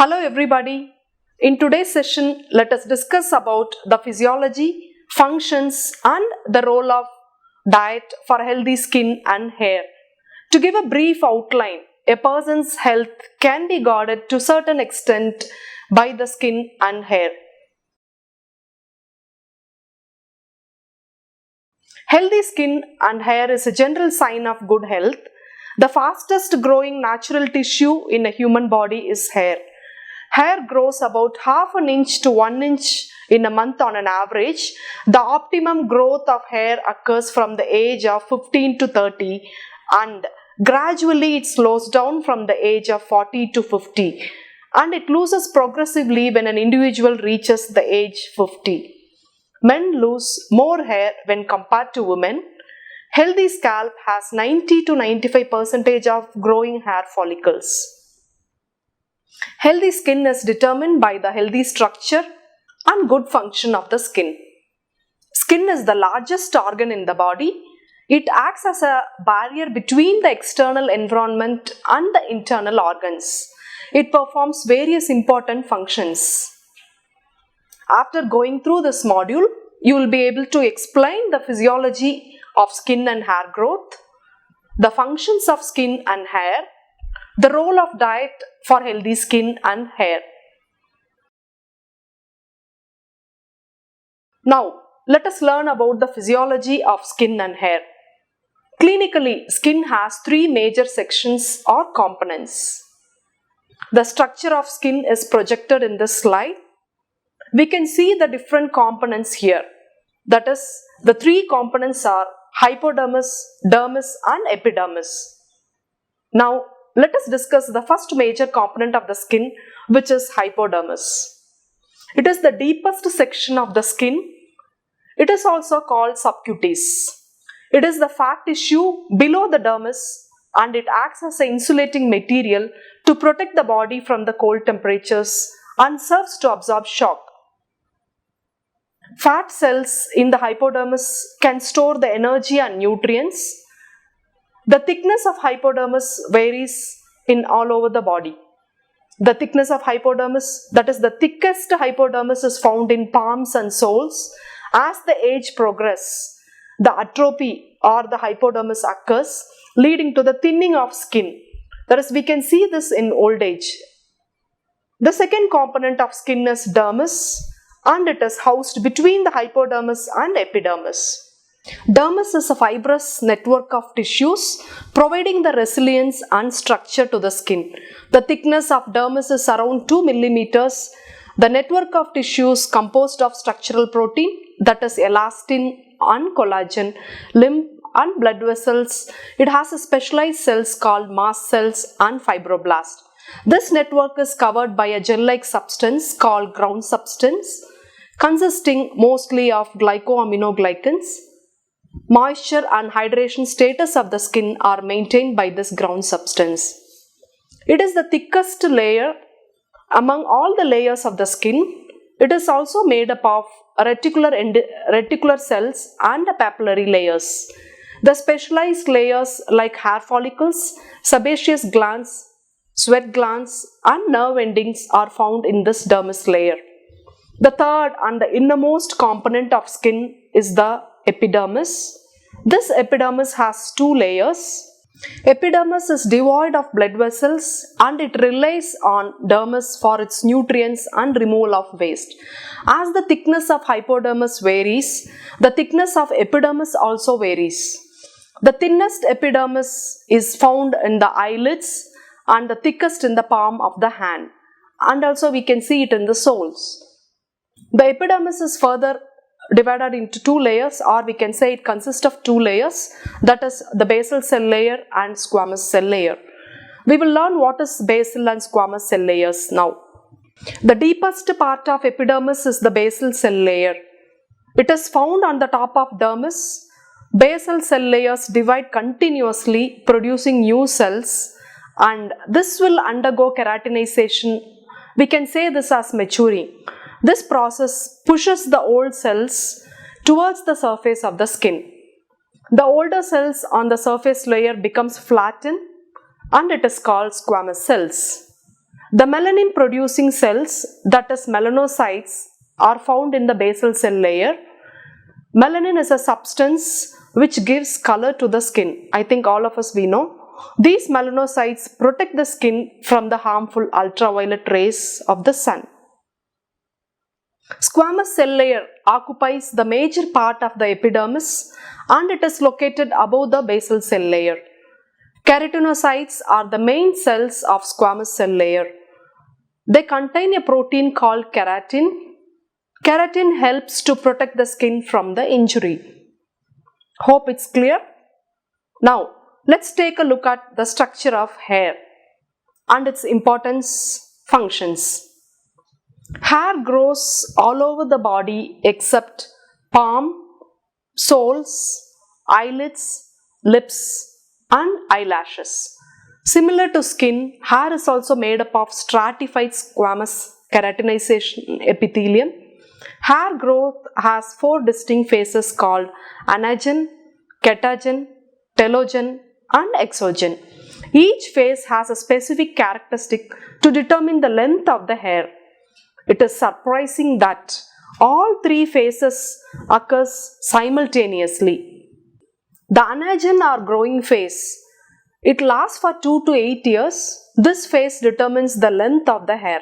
Hello everybody. In today's session, let us discuss about the physiology, functions and the role of diet for healthy skin and hair. To give a brief outline, a person's health can be guarded to a certain extent by the skin and hair. Healthy skin and hair is a general sign of good health. The fastest growing natural tissue in a human body is hair. Hair grows about half an inch to 1 inch in a month on an average. The optimum growth of hair occurs from the age of 15 to 30 and gradually it slows down from the age of 40 to 50 and it loses progressively when an individual reaches the age 50. Men lose more hair when compared to women. Healthy scalp has 90 to 95% of growing hair follicles. Healthy skin is determined by the healthy structure and good function of the skin. Skin is the largest organ in the body. It acts as a barrier between the external environment and the internal organs. It performs various important functions. After going through this module, you will be able to explain the physiology of skin and hair growth, the functions of skin and hair, the role of diet for healthy skin and hair. Now, let us learn about the physiology of skin and hair. Clinically, skin has three major sections or components. The structure of skin is projected in this slide. We can see the different components here. That is, the three components are hypodermis, dermis and epidermis. Now, let us discuss the first major component of the skin, which is hypodermis. It is the deepest section of the skin. It is also called subcutis. It is the fat tissue below the dermis and it acts as an insulating material to protect the body from the cold temperatures and serves to absorb shock. Fat cells in the hypodermis can store the energy and nutrients. The thickness of hypodermis varies in all over the body. The thickness of hypodermis, that is the thickest hypodermis, is found in palms and soles. As the age progresses, the atrophy or the hypodermis occurs, leading to the thinning of skin. That is, we can see this in old age. The second component of skin is dermis and it is housed between the hypodermis and epidermis. Dermis is a fibrous network of tissues providing the resilience and structure to the skin. The thickness of dermis is around 2 millimeters. The network of tissues composed of structural protein, that is elastin and collagen, lymph and blood vessels. It has a specialized cells called mast cells and fibroblasts. This network is covered by a gel-like substance called ground substance, consisting mostly of glycoaminoglycans. Moisture and hydration status of the skin are maintained by this ground substance. It is the thickest layer among all the layers of the skin. It is also made up of reticular cells and papillary layers. The specialized layers like hair follicles, sebaceous glands, sweat glands and nerve endings are found in this dermis layer. The third and the innermost component of skin is the epidermis. This epidermis has two layers. Epidermis is devoid of blood vessels and it relies on dermis for its nutrients and removal of waste. As the thickness of hypodermis varies, the thickness of epidermis also varies. The thinnest epidermis is found in the eyelids and the thickest in the palm of the hand, and also we can see it in the soles. The epidermis is further divided into two layers, or we can say it consists of two layers, that is the basal cell layer and squamous cell layer. We will learn what is basal and squamous cell layers now. The deepest part of epidermis is the basal cell layer. It is found on the top of dermis. Basal cell layers divide continuously, producing new cells, and this will undergo keratinization. We can say this as maturing. This process pushes the old cells towards the surface of the skin. The older cells on the surface layer becomes flattened and it is called squamous cells. The melanin producing cells, that is melanocytes, are found in the basal cell layer. Melanin is a substance which gives color to the skin. I think all of us we know. These melanocytes protect the skin from the harmful ultraviolet rays of the sun. Squamous cell layer occupies the major part of the epidermis and it is located above the basal cell layer. Keratinocytes are the main cells of squamous cell layer. They contain a protein called keratin. Keratin helps to protect the skin from the injury. Hope it's clear. Now, let's take a look at the structure of hair and its importance, functions. Hair grows all over the body except palm, soles, eyelids, lips and eyelashes. Similar to skin, hair is also made up of stratified squamous keratinization epithelium. Hair growth has 4 distinct phases called anagen, catagen, telogen and exogen. Each phase has a specific characteristic to determine the length of the hair. It is surprising that all 3 phases occurs simultaneously. The anagen or growing phase, it lasts for 2 to 8 years. This phase determines the length of the hair.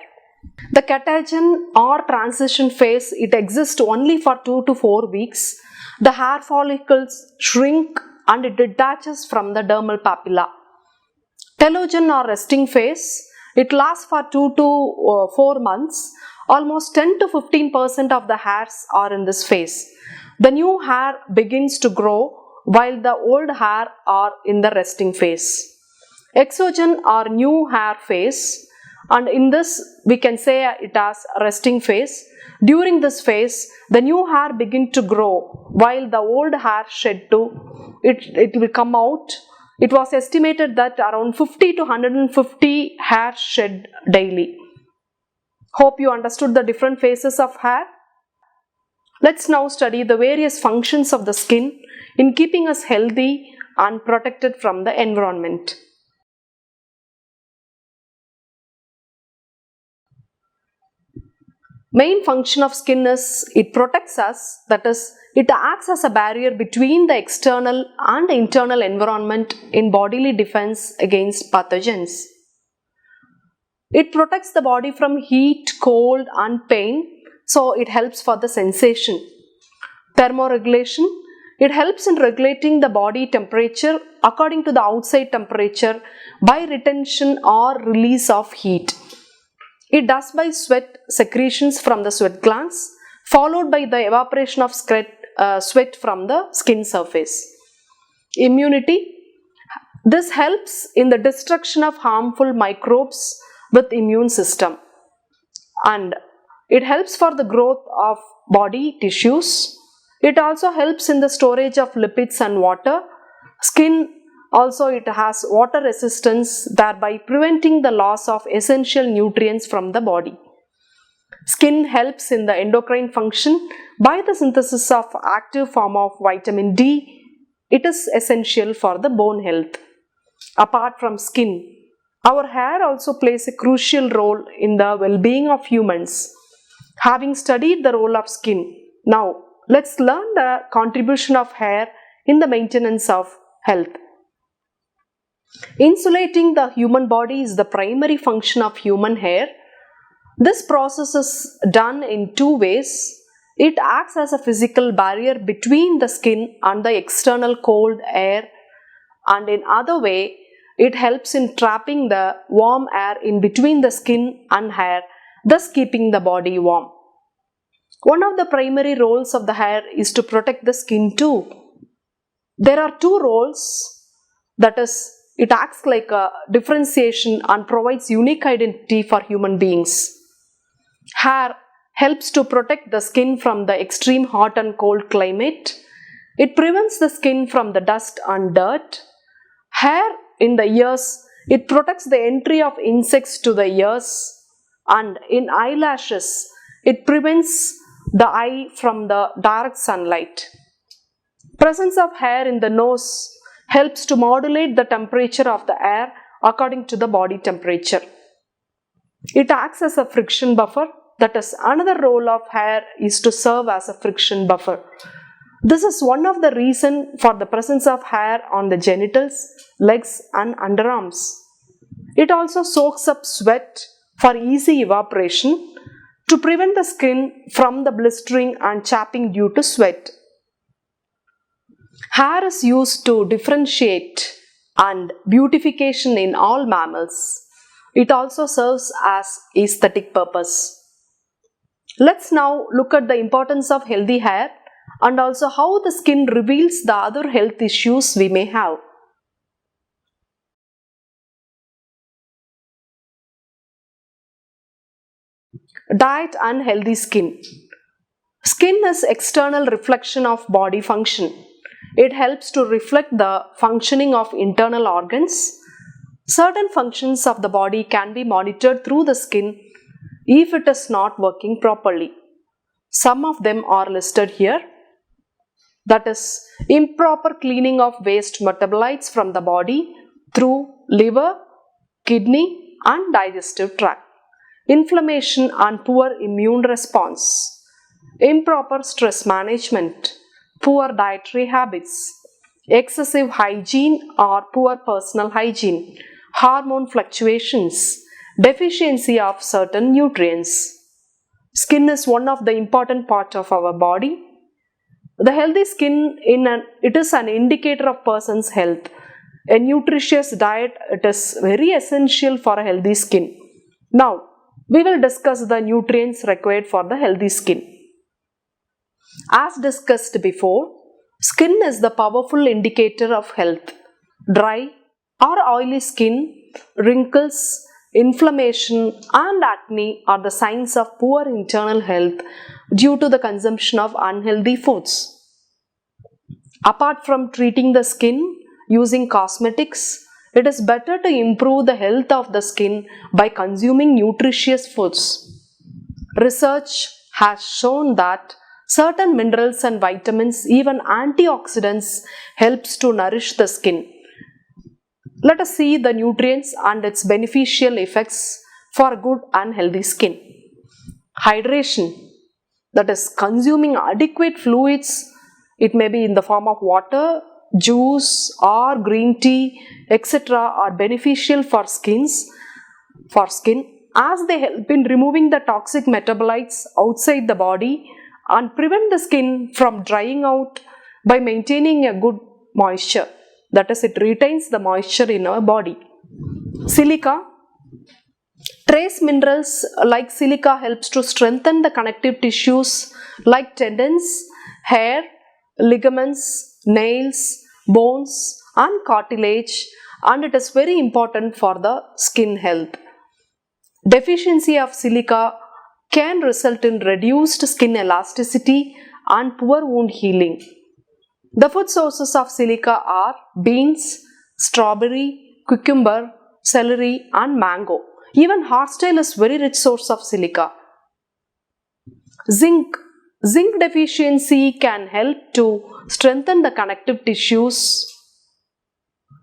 The catagen or transition phase, it exists only for 2 to 4 weeks. The hair follicles shrink and it detaches from the dermal papilla. Telogen or resting phase, it lasts for 2 to 4 months. Almost 10 to 15% of the hairs are in this phase. The new hair begins to grow while the old hair are in the resting phase. Exogen or new hair phase, and in this we can say it as resting phase. During this phase, the new hair begin to grow while the old hair shed it will come out. It was estimated that around 50 to 150 hairs shed daily. Hope you understood the different phases of hair. Let's now study the various functions of the skin in keeping us healthy and protected from the environment. Main function of skin is it protects us, that is, it acts as a barrier between the external and internal environment in bodily defense against pathogens. It protects the body from heat, cold and pain, so it helps for the sensation. Thermoregulation, it helps in regulating the body temperature according to the outside temperature by retention or release of heat. It does by sweat secretions from the sweat glands, followed by the evaporation of sweat from the skin surface. Immunity, this helps in the destruction of harmful microbes with immune system, and it helps for the growth of body tissues. It also helps in the storage of lipids and water. Skin also, it has water resistance, thereby preventing the loss of essential nutrients from the body. Skin helps in the endocrine function by the synthesis of active form of vitamin D. It is essential for the bone health. Apart from skin, our hair also plays a crucial role in the well-being of humans. Having studied the role of skin, now let's learn the contribution of hair in the maintenance of health. Insulating the human body is the primary function of human hair. This process is done in 2 ways. It acts as a physical barrier between the skin and the external cold air, and in other way, it helps in trapping the warm air in between the skin and hair, thus keeping the body warm. One of the primary roles of the hair is to protect the skin too. There are 2 roles, that is, it acts like a differentiation and provides unique identity for human beings. Hair helps to protect the skin from the extreme hot and cold climate. It prevents the skin from the dust and dirt. Hair in the ears, it protects the entry of insects to the ears, and in eyelashes, it prevents the eye from the direct sunlight. Presence of hair in the nose helps to modulate the temperature of the air according to the body temperature. It acts as a friction buffer. That is, another role of hair is to serve as a friction buffer. This is one of the reasons for the presence of hair on the genitals, legs and underarms. It also soaks up sweat for easy evaporation to prevent the skin from the blistering and chapping due to sweat. Hair is used to differentiate and beautification in all mammals. It also serves as aesthetic purpose. Let's now look at the importance of healthy hair and also how the skin reveals the other health issues we may have. Diet and healthy skin. Skin is external reflection of body function. It helps to reflect the functioning of internal organs. Certain functions of the body can be monitored through the skin if it is not working properly. Some of them are listed here. That is, improper cleaning of waste metabolites from the body through liver, kidney and digestive tract. Inflammation and poor immune response. Improper stress management. Poor dietary habits. Excessive hygiene or poor personal hygiene. Hormone fluctuations. Deficiency of certain nutrients. Skin is one of the important parts of our body. The healthy skin it is an indicator of person's health. A nutritious diet it is very essential for a healthy skin. Now, we will discuss the nutrients required for the healthy skin. As discussed before, skin is the powerful indicator of health. Dry or oily skin, wrinkles, inflammation and acne are the signs of poor internal health due to the consumption of unhealthy foods. Apart from treating the skin using cosmetics, it is better to improve the health of the skin by consuming nutritious foods. Research has shown that certain minerals and vitamins, even antioxidants, helps to nourish the skin. Let us see the nutrients and its beneficial effects for good and healthy skin. Hydration, that is consuming adequate fluids. It may be in the form of water, juice or green tea, etc. are beneficial for skin as they help in removing the toxic metabolites outside the body and prevent the skin from drying out by maintaining a good moisture. That is, it retains the moisture in our body. Silica. Trace minerals like silica helps to strengthen the connective tissues like tendons, hair, ligaments, nails, bones and cartilage, and it is very important for the skin health. Deficiency of silica can result in reduced skin elasticity and poor wound healing. The food sources of silica are beans, strawberry, cucumber, celery and mango. Even horsetail is very rich source of silica. Zinc. Zinc deficiency can help to strengthen the connective tissues,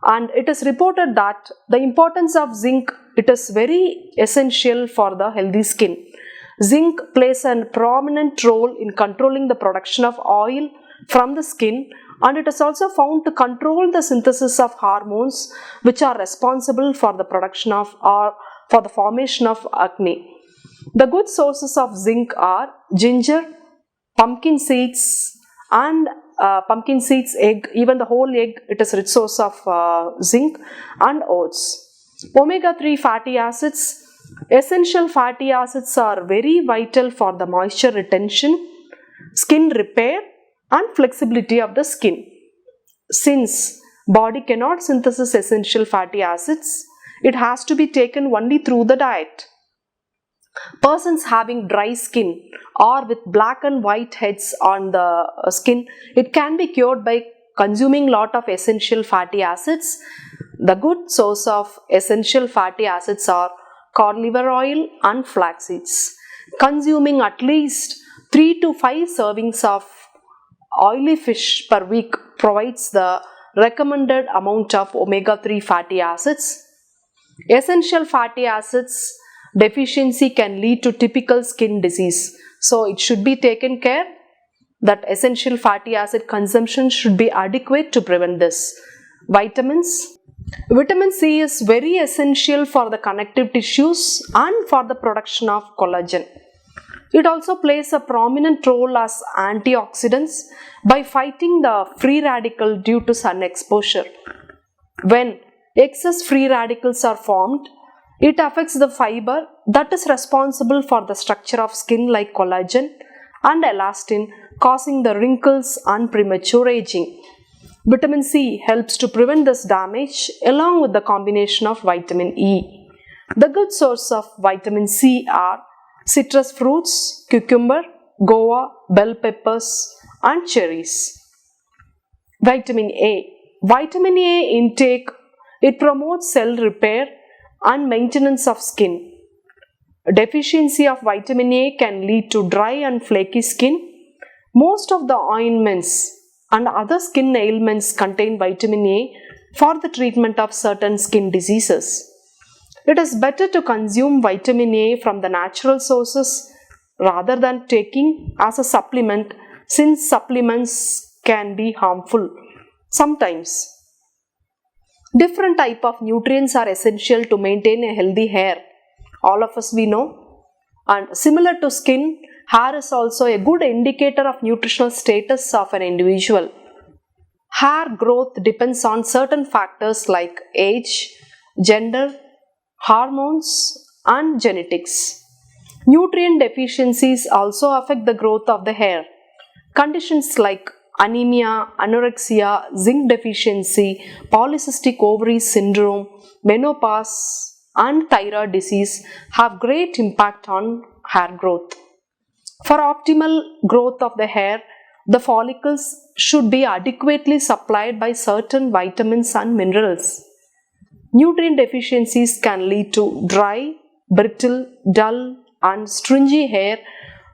and it is reported that the importance of zinc it is very essential for the healthy skin. Zinc plays a prominent role in controlling the production of oil from the skin, and it is also found to control the synthesis of hormones which are responsible for the production of or for the formation of acne. The good sources of zinc are ginger, pumpkin seeds and egg, even the whole egg it is rich source of zinc, and oats. Omega-3 fatty acids. Essential fatty acids are very vital for the moisture retention, skin repair and flexibility of the skin. Since body cannot synthesize essential fatty acids, it has to be taken only through the diet. Persons having dry skin or with black and white heads on the skin, it can be cured by consuming lot of essential fatty acids. The good source of essential fatty acids are cod liver oil and flax seeds. Consuming at least 3 to 5 servings of oily fish per week provides the recommended amount of omega-3 fatty acids. Essential fatty acids deficiency can lead to typical skin disease. So it should be taken care that essential fatty acid consumption should be adequate to prevent this. Vitamins. Vitamin C is very essential for the connective tissues and for the production of collagen. It also plays a prominent role as antioxidants by fighting the free radical due to sun exposure. When excess free radicals are formed, it affects the fiber that is responsible for the structure of skin like collagen and elastin, causing the wrinkles and premature aging. Vitamin C helps to prevent this damage along with the combination of vitamin E. The good source of vitamin C are citrus fruits, cucumber, guava, bell peppers and cherries. Vitamin A. Vitamin A intake, it promotes cell repair and maintenance of skin. A deficiency of vitamin A can lead to dry and flaky skin. Most of the ointments and other skin ailments contain vitamin A for the treatment of certain skin diseases. It is better to consume vitamin A from the natural sources rather than taking as a supplement, since supplements can be harmful. Sometimes different type of nutrients are essential to maintain a healthy hair. All of us we know. And similar to skin, hair is also a good indicator of nutritional status of an individual. Hair growth depends on certain factors like age, gender, hormones and genetics. Nutrient deficiencies also affect the growth of the hair. Conditions like anemia, anorexia, zinc deficiency, polycystic ovaries syndrome, menopause and thyroid disease have great impact on hair growth. For optimal growth of the hair, the follicles should be adequately supplied by certain vitamins and minerals. Nutrient deficiencies can lead to dry, brittle, dull and stringy hair,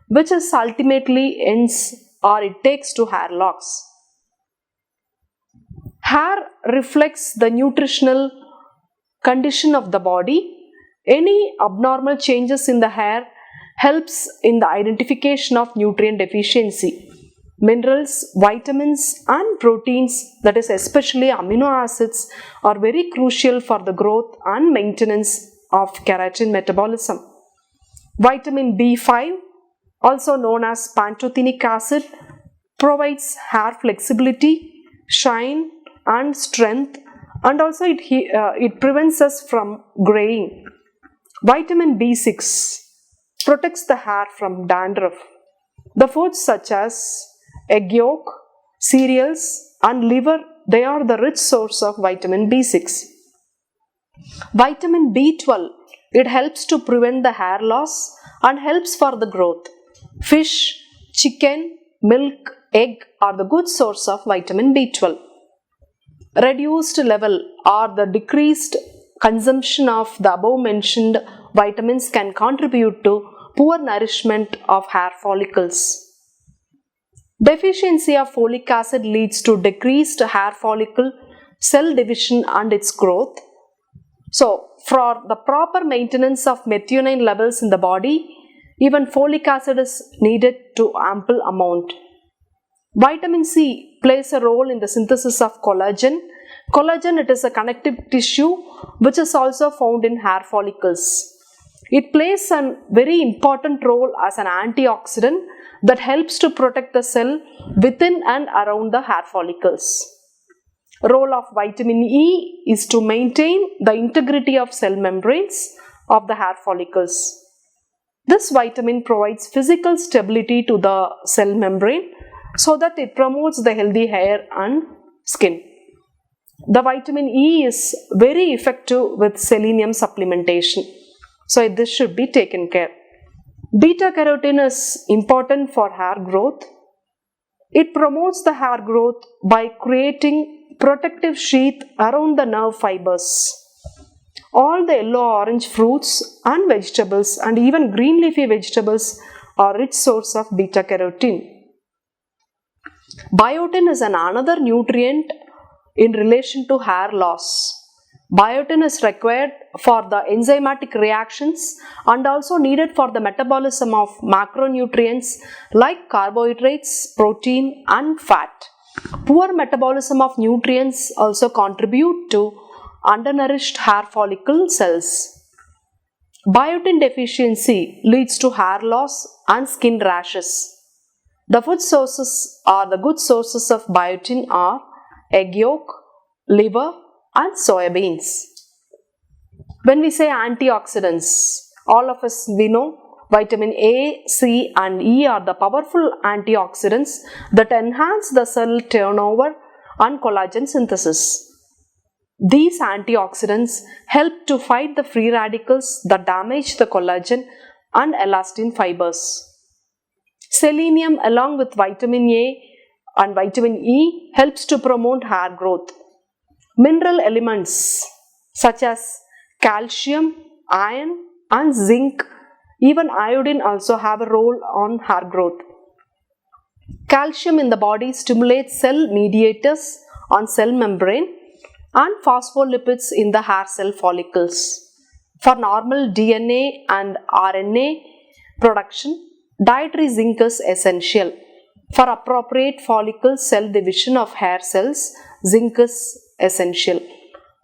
which is ultimately ends or it takes to hair loss. Hair reflects the nutritional condition of the body. Any abnormal changes in the hair helps in the identification of nutrient deficiency. Minerals, vitamins and proteins, that is especially amino acids, are very crucial for the growth and maintenance of keratin metabolism. Vitamin B5, also known as pantothenic acid, provides hair flexibility, shine and strength, and also it prevents us from graying. Vitamin B6 protects the hair from dandruff. The foods such as egg yolk, cereals and liver, they are the rich source of vitamin B6. Vitamin B12, it helps to prevent the hair loss and helps for the growth. Fish, chicken, milk, egg are the good source of vitamin B12. Reduced level or the decreased consumption of the above mentioned vitamins can contribute to poor nourishment of hair follicles. Deficiency of folic acid leads to decreased hair follicle cell division and its growth. So, for the proper maintenance of methionine levels in the body, even folic acid is needed to ample amount. Vitamin C plays a role in the synthesis of collagen. Collagen, it is a connective tissue which is also found in hair follicles. It plays a very important role as an antioxidant that helps to protect the cell within and around the hair follicles. Role of vitamin E is to maintain the integrity of cell membranes of the hair follicles. This vitamin provides physical stability to the cell membrane so that it promotes the healthy hair and skin. The vitamin E is very effective with selenium supplementation. So this should be taken care. Beta carotene is important for hair growth. It promotes the hair growth by creating protective sheath around the nerve fibers. All the yellow-orange fruits and vegetables and even green leafy vegetables are rich source of beta carotene. Biotin is another nutrient in relation to hair loss. Biotin is required for the enzymatic reactions and also needed for the metabolism of macronutrients like carbohydrates, protein and fat. Poor metabolism of nutrients also contribute to undernourished hair follicle cells. Biotin deficiency leads to hair loss and skin rashes. The food sources or the good sources of biotin are egg yolk, liver and soybeans. When we say antioxidants, all of us we know vitamin A, C and E are the powerful antioxidants that enhance the cell turnover and collagen synthesis. These antioxidants help to fight the free radicals that damage the collagen and elastin fibers. Selenium along with vitamin A and vitamin E helps to promote hair growth. Mineral elements such as calcium, iron and zinc, even iodine also have a role on hair growth. Calcium in the body stimulates cell mediators on cell membrane and phospholipids in the hair cell follicles. For normal DNA and RNA production, dietary zinc is essential. For appropriate follicle cell division of hair cells, zinc is essential.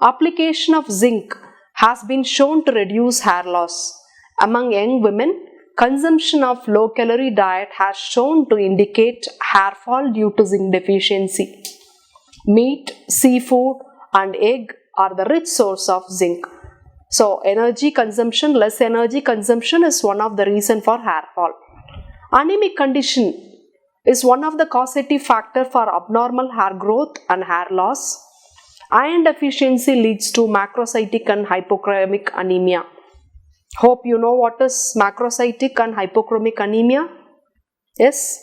Application of zinc has been shown to reduce hair loss. Among young women, consumption of low-calorie diet has shown to indicate hair fall due to zinc deficiency. Meat, seafood and egg are the rich source of zinc. So, less energy consumption is one of the reasons for hair fall. Anemic condition is one of the causative factors for abnormal hair growth and hair loss. Iron deficiency leads to macrocytic and hypochromic anemia. Hope you know what is macrocytic and hypochromic anemia. Yes.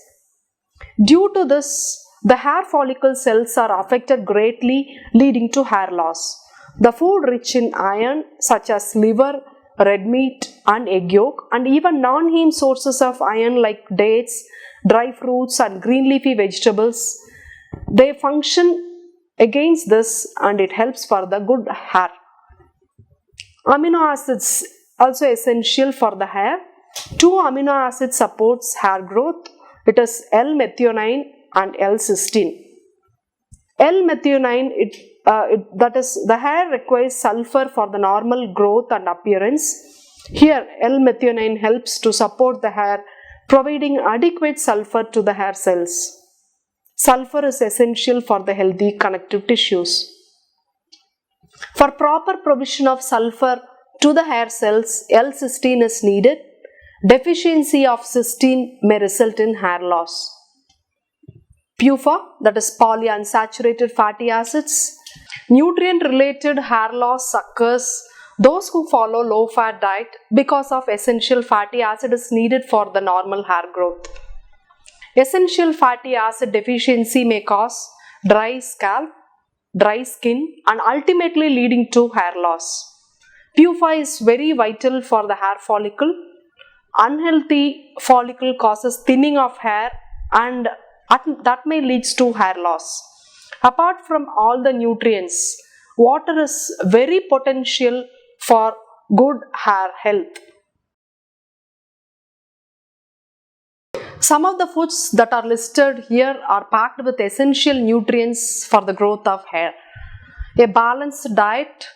Due to this, the hair follicle cells are affected greatly, leading to hair loss. The food rich in iron such as liver, red meat and egg yolk and even non-heme sources of iron like dates, dry fruits and green leafy vegetables, they function against this and it helps for the good hair. Amino acids also essential for the hair. 2 amino acids supports hair growth. It is L-methionine and L-cysteine. L-methionine, that is the hair requires sulfur for the normal growth and appearance. Here L-methionine helps to support the hair, providing adequate sulfur to the hair cells. Sulfur is essential for the healthy connective tissues. For proper provision of sulfur to the hair cells, L-cysteine is needed. Deficiency of cysteine may result in hair loss. PUFA, that is polyunsaturated fatty acids. Nutrient-related hair loss occurs those who follow low-fat diet because of essential fatty acid is needed for the normal hair growth. Essential fatty acid deficiency may cause dry scalp, dry skin and ultimately leading to hair loss. PUFA is very vital for the hair follicle. Unhealthy follicle causes thinning of hair and that may lead to hair loss. Apart from all the nutrients, water is very potential for good hair health. Some of the foods that are listed here are packed with essential nutrients for the growth of hair. A balanced diet,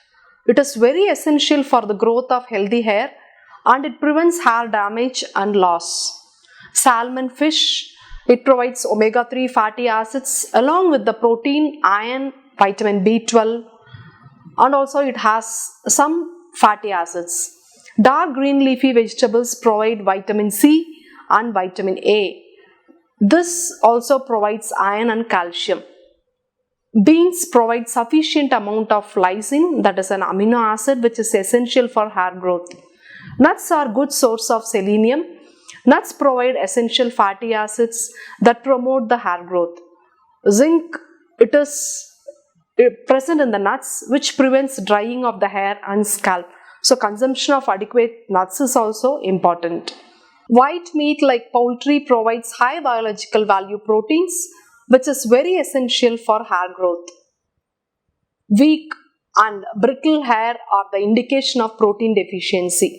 it is very essential for the growth of healthy hair and it prevents hair damage and loss. Salmon fish, it provides omega-3 fatty acids along with the protein, iron, vitamin B12 and also it has some fatty acids. Dark green leafy vegetables provide vitamin C and vitamin A. This also provides iron and calcium. Beans provide sufficient amount of lysine, that is an amino acid which is essential for hair growth. Nuts are good source of selenium. Nuts provide essential fatty acids that promote the hair growth. Zinc, it is present in the nuts which prevents drying of the hair and scalp. So consumption of adequate nuts is also important. White meat like poultry provides high biological value proteins which is very essential for hair growth. Weak and brittle hair are the indication of protein deficiency.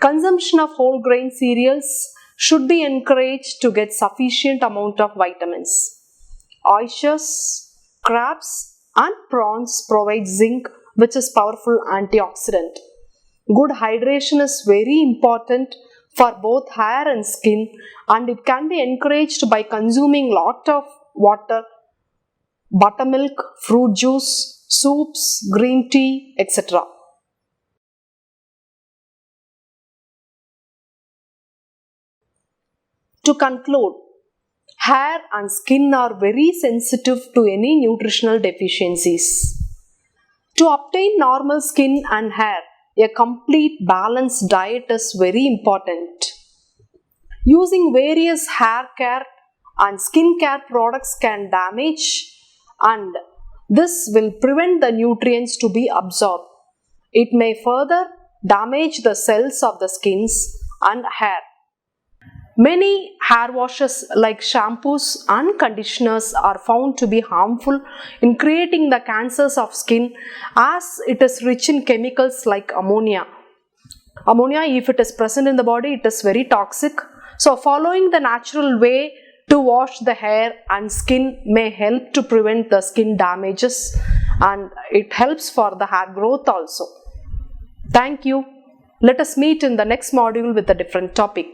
Consumption of whole grain cereals should be encouraged to get sufficient amount of vitamins. Oysters, crabs and prawns provide zinc, which is powerful antioxidant. Good hydration is very important for both hair and skin, and it can be encouraged by consuming lot of water, buttermilk, fruit juice, soups, green tea, etc. To conclude, hair and skin are very sensitive to any nutritional deficiencies. To obtain normal skin and hair, a complete balanced diet is very important. Using various hair care and skin care products can damage, and this will prevent the nutrients to be absorbed. It may further damage the cells of the skins and hair. Many hair washes like shampoos and conditioners are found to be harmful in creating the cancers of skin, as it is rich in chemicals like ammonia. Ammonia, if it is present in the body, it is very toxic. So following the natural way to wash the hair and skin may help to prevent the skin damages, and it helps for the hair growth also. Thank you. Let us meet in the next module with a different topic.